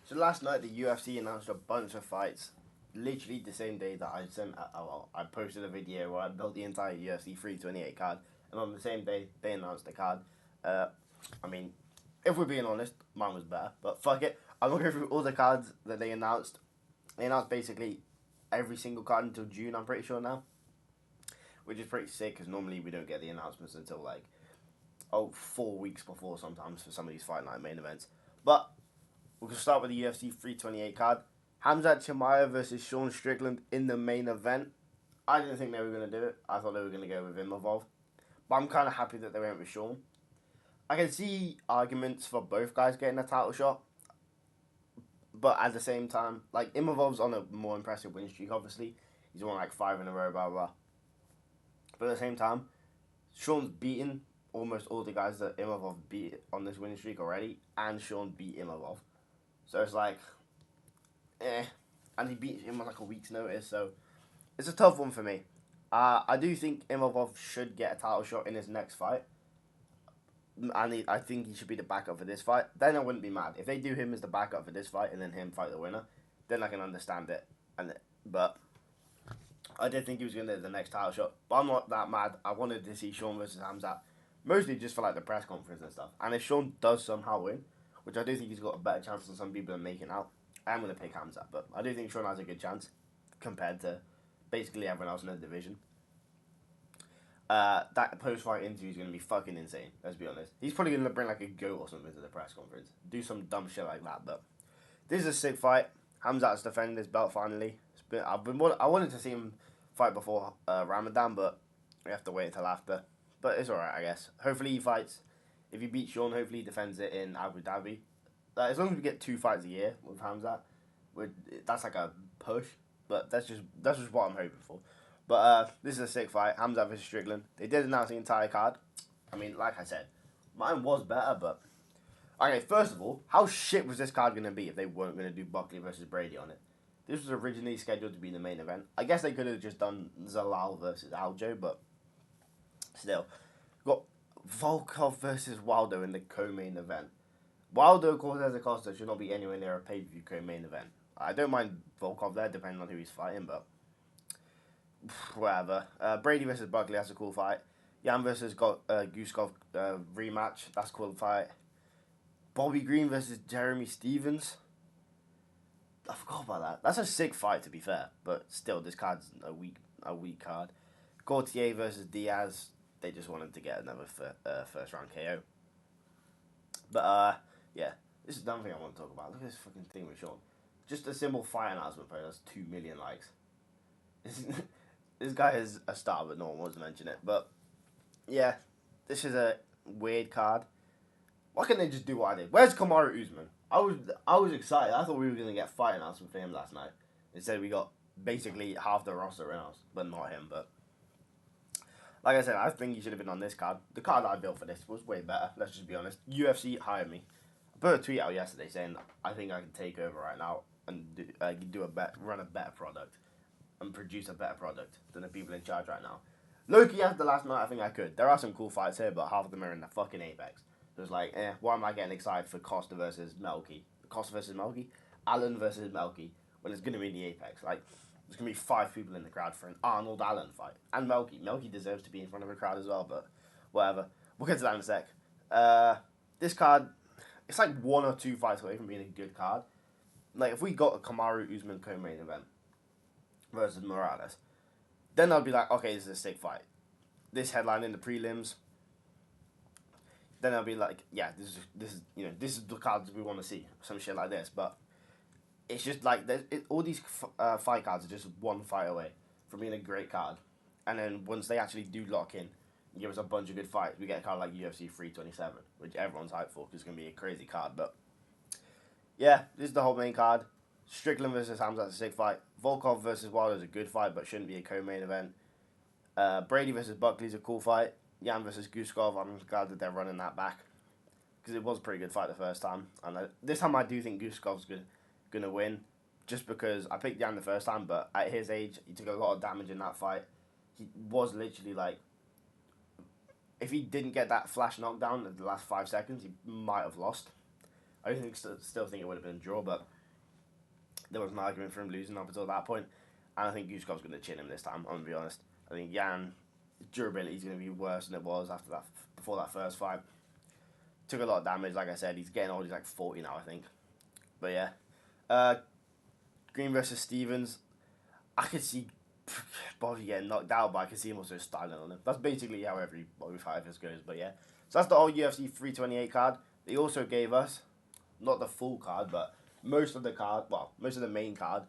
So last night the UFC announced a bunch of fights, literally the same day that I posted a video where I built the entire UFC 328 card, and on the same day they announced the card. Uh, I mean, if we're being honest, mine was better, but fuck it. I'm looking through all the cards that they announced. They announced basically every single card until June. I'm pretty sure now, which is pretty sick because normally we don't get the announcements until like 4 weeks before sometimes for some of these fight night main events. But we can start with the UFC 328 card. Khamzat Chimaev versus Sean Strickland in the main event. I didn't think they were going to do it. I thought they were going to go with Imavov. But I'm kind of happy that they went with Sean. I can see arguments for both guys getting a title shot. But at the same time, like Imavov's on a more impressive win streak, obviously. He's won like 5 in a row, blah, blah. But at the same time, Sean's beaten almost all the guys that Imavov beat on this winning streak already. And Sean beat Imavov. So it's like, and he beat him on like a week's notice, so it's a tough one for me. I do think Imavov should get a title shot in his next fight, and I think he should be the backup for this fight. Then I wouldn't be mad if they do him as the backup for this fight and then him fight the winner. Then I can understand it, but I did think he was going to get the next title shot. But I'm not that mad. I wanted to see Sean versus Khamzat, mostly just for like the press conference and stuff. And if Sean does somehow win, which I do think he's got a better chance than some people are making out, I'm going to pick Khamzat, but I do think Sean has a good chance compared to basically everyone else in the division. That post-fight interview is going to be fucking insane, let's be honest. He's probably going to bring like a goat or something to the press conference. Do some dumb shit like that, but this is a sick fight. Khamzat's defending his belt finally. I wanted to see him fight before Ramadan, but we have to wait until after. But it's alright, I guess. Hopefully he fights. If he beats Sean, hopefully he defends it in Abu Dhabi. As long as we get 2 fights a year with Khamzat, that's like a push. But that's just what I'm hoping for. But this is a sick fight. Khamzat versus Strickland. They did announce the entire card. I mean, like I said, mine was better, but okay. First of all, how shit was this card gonna be if they weren't gonna do Buckley versus Brady on it? This was originally scheduled to be the main event. I guess they could have just done Zalal versus Aljo, but still, got Volkov versus Wilder in the co-main event. Wilder, Cortez Acosta should not be anywhere near a pay-per-view co-main event. I don't mind Volkov there, depending on who he's fighting, but whatever. Brady versus Buckley, that's a cool fight. Yan versus Guskov rematch, that's a cool fight. Bobby Green versus Jeremy Stevens. I forgot about that. That's a sick fight, to be fair, but still, this card's a weak card. Gautier versus Diaz. They just wanted to get another first round KO. But yeah, this is another thing I want to talk about. Look at this fucking thing with Sean. Just a simple fight announcement post. That's 2 million likes. This guy is a star, but no one wants to mention it. But yeah, this is a weird card. Why can't they just do what I did? Where's Kamaru Usman? I was excited. I thought we were gonna get fight announcement for him last night. Instead, we got basically half the roster in us, but not him. But like I said, I think he should have been on this card. The card I built for this was way better. Let's just be honest. UFC hired me. I put a tweet out yesterday saying I think I can take over right now and run a better product and produce a better product than the people in charge right now. Loki, after last night, I think I could. There are some cool fights here, but half of them are in the fucking Apex. So it's like, why am I getting excited for Costa versus Melky? Costa versus Melky? Allen versus Melky, when it's going to be in the Apex. Like, there's going to be 5 people in the crowd for an Arnold Allen fight. And Melky. Melky deserves to be in front of a crowd as well, but whatever. We'll get to that in a sec. This card, it's like 1 or 2 fights away from being a good card. Like, if we got a Kamaru Usman co-main event versus Morales, then I'd be like, okay, this is a sick fight. This headline in the prelims, then I'll be like, yeah, this is the cards we want to see, some shit like this. But it's just like all these fight cards are just 1 fight away from being a great card, and then once they actually do lock in, and give us a bunch of good fights, we get a card like UFC 327, which everyone's hyped for because it's gonna be a crazy card. But yeah, this is the whole main card. Strickland versus Khamzat's a sick fight. Volkov versus Wilder is a good fight, but shouldn't be a co-main event. Brady versus Buckley is a cool fight. Yan versus Guskov, I'm glad that they're running that back because it was a pretty good fight the first time. And this time I do think Guskov's gonna win, just because I picked Yan the first time, but at his age, he took a lot of damage in that fight. He was literally like, if he didn't get that flash knockdown in the last 5 seconds, he might have lost. I still think it would have been a draw, but there was an argument for him losing up until that point. And I think Guskov's going to chin him this time, I'm going to be honest. I think Jan, durability is going to be worse than it was before that first fight. Took a lot of damage, like I said. He's getting old, he's like 40 now, I think. But yeah. Green versus Stevens. I could see Bobby getting knocked out, but I can see him also styling on him. That's basically how every Bobby fight of his goes, but yeah. So that's the whole UFC 328 card. They also gave us, not the full card, but most of the main card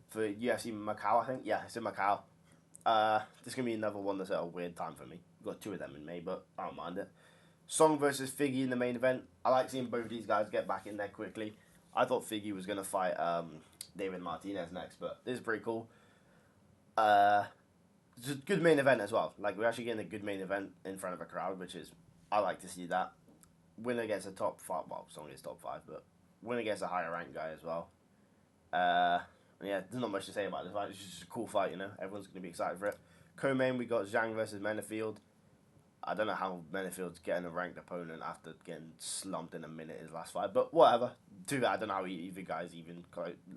for UFC Macau, I think. Yeah, it's in Macau. This is going to be another one that's at a weird time for me. We've got two of them in May, but I don't mind it. Song versus Figgy in the main event. I like seeing both of these guys get back in there quickly. I thought Figgy was going to fight David Martinez next, but this is pretty cool. It's a good main event as well. Like, we're actually getting a good main event in front of a crowd, which is, I like to see that. Winner gets a top 5, well, Song is top 5, but winner gets a higher ranked guy as well. Yeah, there's not much to say about this fight. It's just a cool fight, you know. Everyone's going to be excited for it. Co-main, we got Zhang versus Menefield. I don't know how Menefield's getting a ranked opponent after getting slumped in a minute in his last fight, but whatever. Too bad. I don't know how either guy's even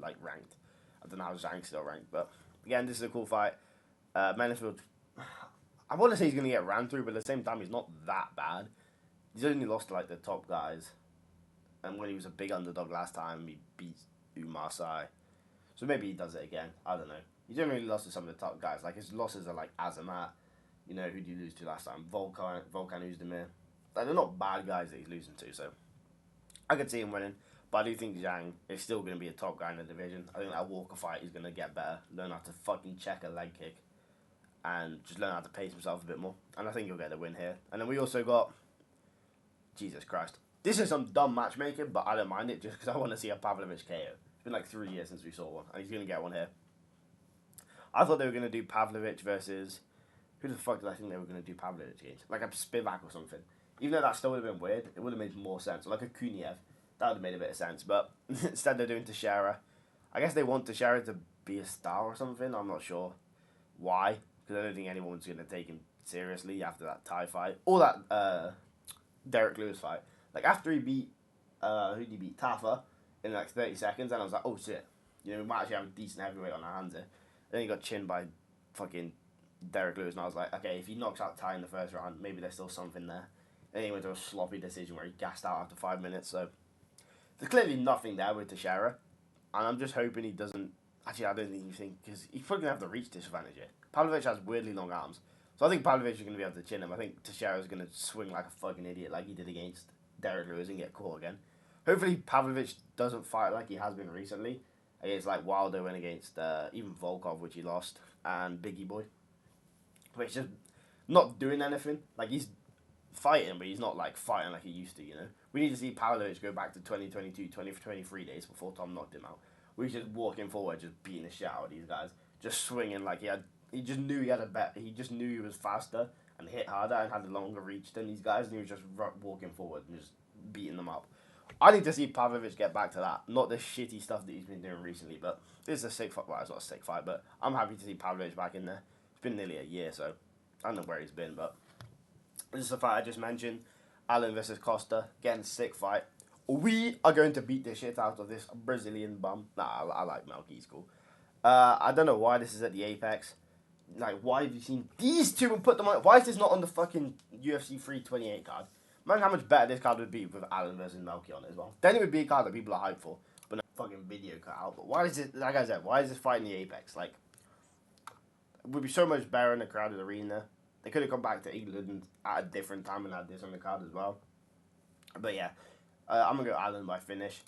like ranked. I don't know how Zhang's still ranked, but again, this is a cool fight. Menefield, I want to say he's going to get ran through, but at the same time, he's not that bad. He's only lost to like the top guys, and when he was a big underdog last time, he beat Umar Sai. So maybe he does it again. I don't know. He's only really lost to some of the top guys. Like, his losses are like Azamat. You know, who did you lose to last time? Volkan Oezdemir. Like, they're not bad guys that he's losing to, so I could see him winning. But I do think Zhang is still going to be a top guy in the division. I think that Walker fight he's going to get better, learn how to fucking check a leg kick, and just learn how to pace himself a bit more. And I think he'll get the win here. And then we also got, Jesus Christ. This is some dumb matchmaking, but I don't mind it just because I want to see a Pavlovich KO. It's been like 3 years since we saw one, and he's going to get one here. I thought they were going to do Pavlovich versus... Who the fuck did I think they were going to do Pavlovich against? Like a Spivak or something. Even though that still would have been weird, it would have made more sense. Or like a Kuniev. That would have made a bit of sense. But instead they're doing Teixeira. I guess they want Teixeira to be a star or something. I'm not sure why. Because I don't think anyone's going to take him seriously after that Thai fight. Or that Derek Lewis fight. Like after he beat... who did he beat? Tafa in like 30 seconds. And I was like, oh shit. You know, we might actually have a decent heavyweight on our hands here. Then he got chinned by fucking... Derek Lewis, and I was like, okay, if he knocks out Ty in the first round, maybe there's still something there. And he went to a sloppy decision where he gassed out after 5 minutes, so there's clearly nothing there with Teixeira, and I'm just hoping he doesn't, actually I don't think, because he's probably going to have the reach disadvantage here. Pavlovich has weirdly long arms, so I think Pavlovich is going to be able to chin him. I think Teixeira is going to swing like a fucking idiot like he did against Derek Lewis and get caught again. Hopefully Pavlovich doesn't fight like he has been recently, against like Wilder and against even Volkov, which he lost, and Biggie Boy. But he's just not doing anything. Like, he's fighting, but he's not, like, fighting like he used to, you know? We need to see Pavlovich go back to 2022, 2023 days before Tom knocked him out. We just walking forward, just beating the shit out of these guys. Just swinging like he just knew he had a bet. He just knew he was faster and hit harder and had a longer reach than these guys, and he was just walking forward and just beating them up. I need to see Pavlovich get back to that. Not the shitty stuff that he's been doing recently, but this is a sick fight. Well, it's not a sick fight, but I'm happy to see Pavlovich back in there. Been nearly a year, so I don't know where he's been, but this is the fight I just mentioned. Allen versus Costa, getting a sick fight. We are going to beat the shit out of this Brazilian bum. Nah, I like Melky, he's cool. I don't know why this is at the Apex. Like, why have you seen these two and put them on? Why is this not on the fucking UFC 328 card? Imagine how much better this card would be with Allen versus Melky on it as well. Then it would be a card that people are hyped for, but no fucking video cut out. But why is it, like I said, why is this fight in the Apex? Like, it would be so much better in a crowded arena. They could have come back to England at a different time and had this on the card as well. But yeah, I'm going to go Allen by finish.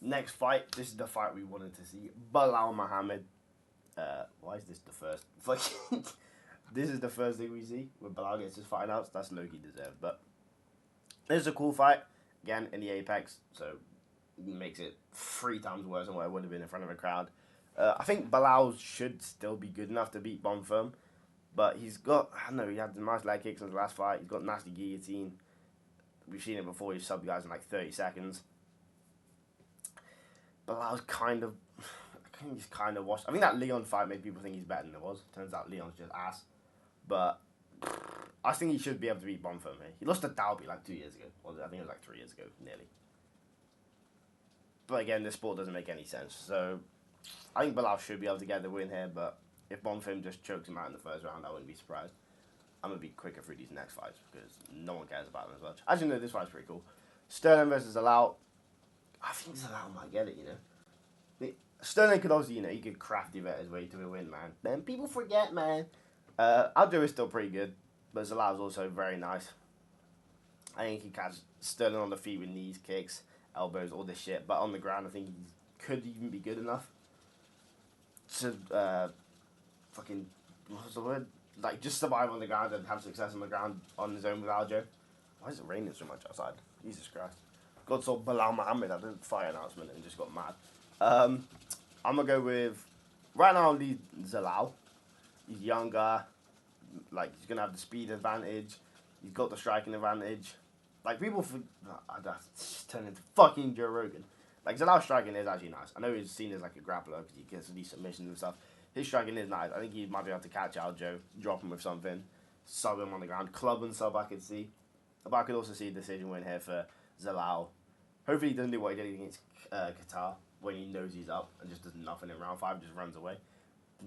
Next fight, this is the fight we wanted to see. Bilal Muhammad. Why is this the first? This is the first thing we see when Bilal gets his fight announced. That's low-key deserved. But this is a cool fight. Again, in the Apex. So it makes it 3 times worse than what it would have been in front of a crowd. I think Bilal should still be good enough to beat Bonfirm, but he's got, I don't know, he had the nice leg kicks in his last fight, he's got nasty guillotine. We've seen it before, he's subbed guys in like 30 seconds. Bilal's kind of, I think he's kind of washed. I think that Leon fight made people think he's better than it was. Turns out Leon's just ass. But I think he should be able to beat Bonfirm here. He lost to Dalby like 2 years ago. I think it was like 3 years ago, nearly. But again, this sport doesn't make any sense. So I think Bilal should be able to get the win here, but if Bonfim just chokes him out in the first round, I wouldn't be surprised. I'm going to be quicker through these next fights because no one cares about them as much. Actually, no, this fight's pretty cool. Sterling versus Alao. I think Alao might get it, Sterling could obviously, he could crafty vet his way to a win, man. Then people forget, man. Aljo is still pretty good, but Zalao's also very nice. I think he catch Sterling on the feet with knees, kicks, elbows, all this shit. But on the ground, I think he could even be good enough to fucking, what's the word? Like, just survive on the ground and have success on the ground on his own with Aljo. Why is it raining so much outside? Jesus Christ. God saw Bilal Muhammad at the fight announcement and just got mad. I'm going to go with, right now, I'll lead Zalal. He's younger. Like, he's going to have the speed advantage. He's got the striking advantage. Like, people that's turning into fucking Joe Rogan. Like, Zalal's striking is actually nice. I know he's seen as like a grappler because he gets these submissions and stuff. His striking is nice. I think he might be able to catch Aljo, drop him with something, sub him on the ground, club and sub I could see. But I could also see a decision win here for Zalal. Hopefully he doesn't do what he did against Qatar when he knows he's up and just does nothing in round 5, just runs away.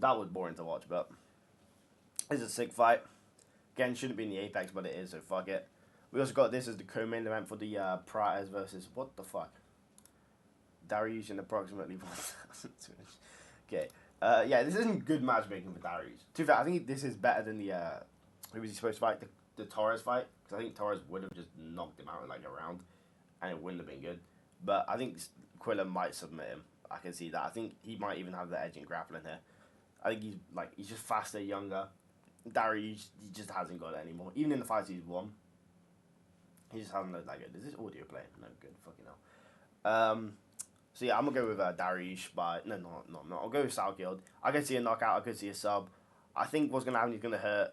That was boring to watch, but it's a sick fight. Again, shouldn't be in the Apex, but it is, so fuck it. We also got this as the co-main event for the Prates versus, what the fuck? Dariush in approximately 1,000. Okay. Yeah, this isn't good matchmaking for Dariush. To be fair, I think this is better than the, who was he supposed to fight? The Torres fight? Because I think Torres would have just knocked him out in like a round, and it wouldn't have been good. But I think Quilla might submit him. I can see that. I think he might even have the edge in grappling here. I think he's just faster, younger. Dariush, he just hasn't got it anymore. Even in the fights he's won, he just hasn't looked like it. Is this audio playing? No, good. Fucking hell. So yeah, I'm going to go with Dariush, but no. I'll go with Salkild. I could see a knockout. I could see a sub. I think what's going to happen is going to hurt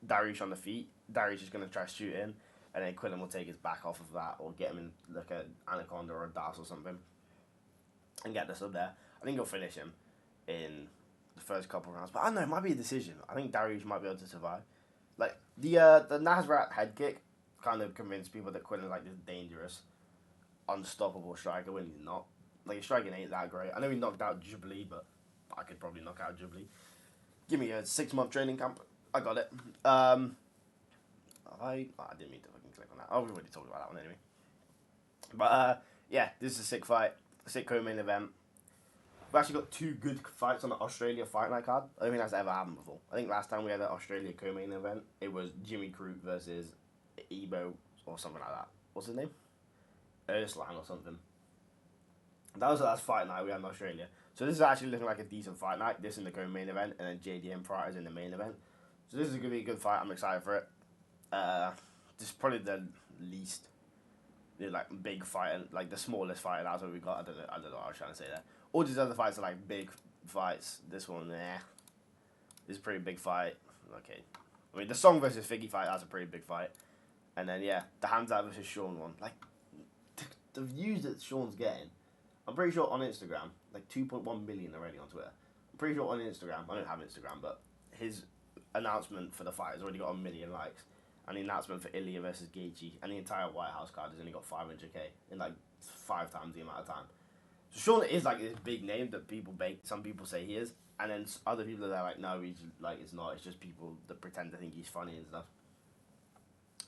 Dariush on the feet. Dariush is going to try to shoot in, and then Quillen will take his back off of that or get him in like an Anaconda or a Das or something and get the sub there. I think he'll finish him in the first couple of rounds. But I don't know, it might be a decision. I think Dariush might be able to survive. Like, the Nasrat head kick kind of convinced people that Quillen's like this dangerous, unstoppable striker when he's not. Like, his striking ain't that great. I know he knocked out Jubilee, but I could probably knock out Jubilee. Give me a 6-month training camp. I got it. I didn't mean to fucking click on that. Oh, we already talked about that one anyway. But, yeah, this is a sick fight. A sick co-main event. We've actually got 2 good fights on the Australia Fight Night card. I don't think that's ever happened before. I think last time we had an Australia co-main event, it was Jimmy Crute versus Ebo or something like that. What's his name? Urslan or something. That was the last fight night we had in Australia. So this is actually looking like a decent fight night. This in the co-main event, and then JDM Prates in the main event. So this is going to be a good fight. I'm excited for it. This is probably the least, like, big fight, like the smallest fight. That's what we got. I don't know what I was trying to say there. All these other fights are like big fights. This one, This is a pretty big fight. Okay. I mean, the Song versus Figgy fight, that's a pretty big fight. And then, yeah, the Khamzat versus Sean one. Like, the views that Sean's getting, I'm pretty sure on Instagram, like 2.1 million already on Twitter. I'm pretty sure on Instagram, I don't have Instagram, but his announcement for the fight has already got 1 million likes. And the announcement for Ilya versus Gaethje and the entire White House card has only got 500k in like 5 times the amount of time. So Sean is like this big name that some people say he is, and then other people are there like, no, he's like, it's not. It's just people that pretend to think he's funny and stuff.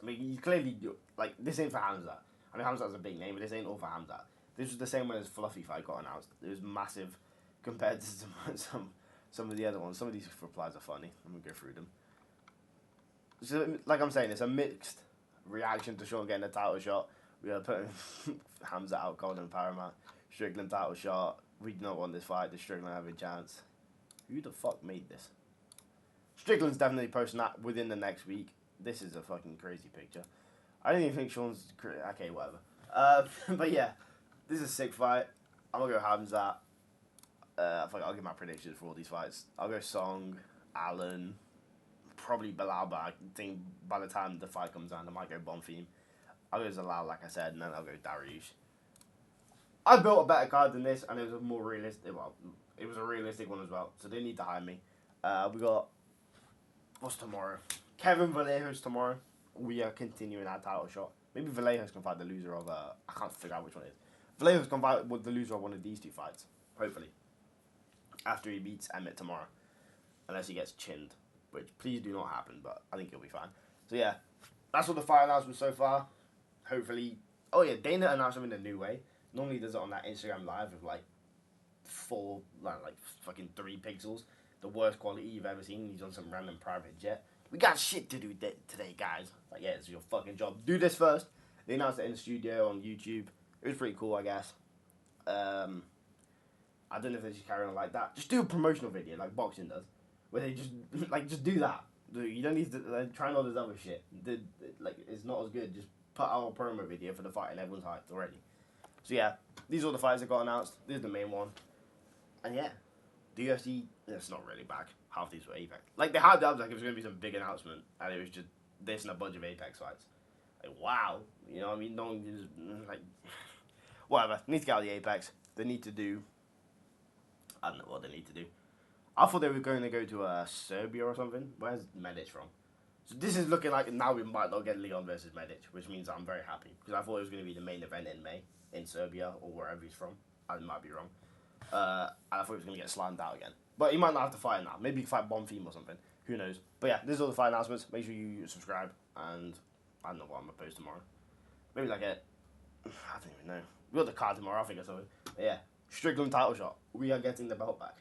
I mean, he's clearly like, this ain't for Khamzat. I know Khamzat's a big name, but this ain't all for Khamzat. This was the same when his Fluffy fight got announced. It was massive compared to some of the other ones. Some of these replies are funny. I'm gonna go through them. So, like I'm saying, it's a mixed reaction to Sean getting a title shot. We are putting Khamzat out cold and paramount. Strickland title shot. We do not want this fight. Does Strickland have a chance? Who the fuck made this? Strickland's definitely posting that within the next week. This is a fucking crazy picture. I don't even think Sean's... Okay, whatever. But yeah, this is a sick fight. I'm going to go Khamzat. I'll give my predictions for all these fights. I'll go Song, Allen, probably Bilal, but I think by the time the fight comes down, I might go Bonfim. I'll go Zalal, like I said, and then I'll go Dariush. I built a better card than this, and it was a more realistic... Well, it was a realistic one as well, so they need to hire me. We got... What's tomorrow? Kevin Vallejos tomorrow. We are continuing our title shot. Maybe Vallejos can fight the loser of... I can't figure out which one it is. Flavor's gonna fight with the loser of one of these 2 fights, hopefully. After he beats Emmett tomorrow, unless he gets chinned, which please do not happen, but I think he'll be fine. So yeah, that's all the fight announcements so far. Hopefully, oh yeah, Dana announced them in a new way. Normally does it on that Instagram live with like fucking 3 pixels, the worst quality you've ever seen. He's on some random private jet. We got shit to do today, guys. Like, yeah, it's your fucking job. Do this first. They announced it in the studio on YouTube. It was pretty cool, I guess. I don't know if they just carry on like that. Just do a promotional video like boxing does, where they just just do that. You don't need to try all this other shit. It's not as good. Just put out a promo video for the fight and everyone's hyped already. So yeah, these are all the fights that got announced. This is the main one, and yeah, the UFC. It's not really back. Half these were Apex. Like they hyped up like it was gonna be some big announcement, and it was just this and a bunch of Apex fights. Like wow, you know what I mean? Don't just like whatever. Need to get out of the Apex. They need to do. I don't know what they need to do. I thought they were going to go to Serbia or something. Where's Medic from? So this is looking like now we might not get Leon versus Medic, which means I'm very happy. Because I thought it was going to be the main event in May in Serbia or wherever he's from. I might be wrong. And I thought he was going to get slammed out again. But he might not have to fight now. Maybe he can fight Bonfim or something. Who knows? But yeah, this is all the fight announcements. Make sure you subscribe. And I don't know what I'm going to post tomorrow. Maybe like I don't even know. We got the card tomorrow, I think or something. But yeah. Strickland title shot. We are getting the belt back.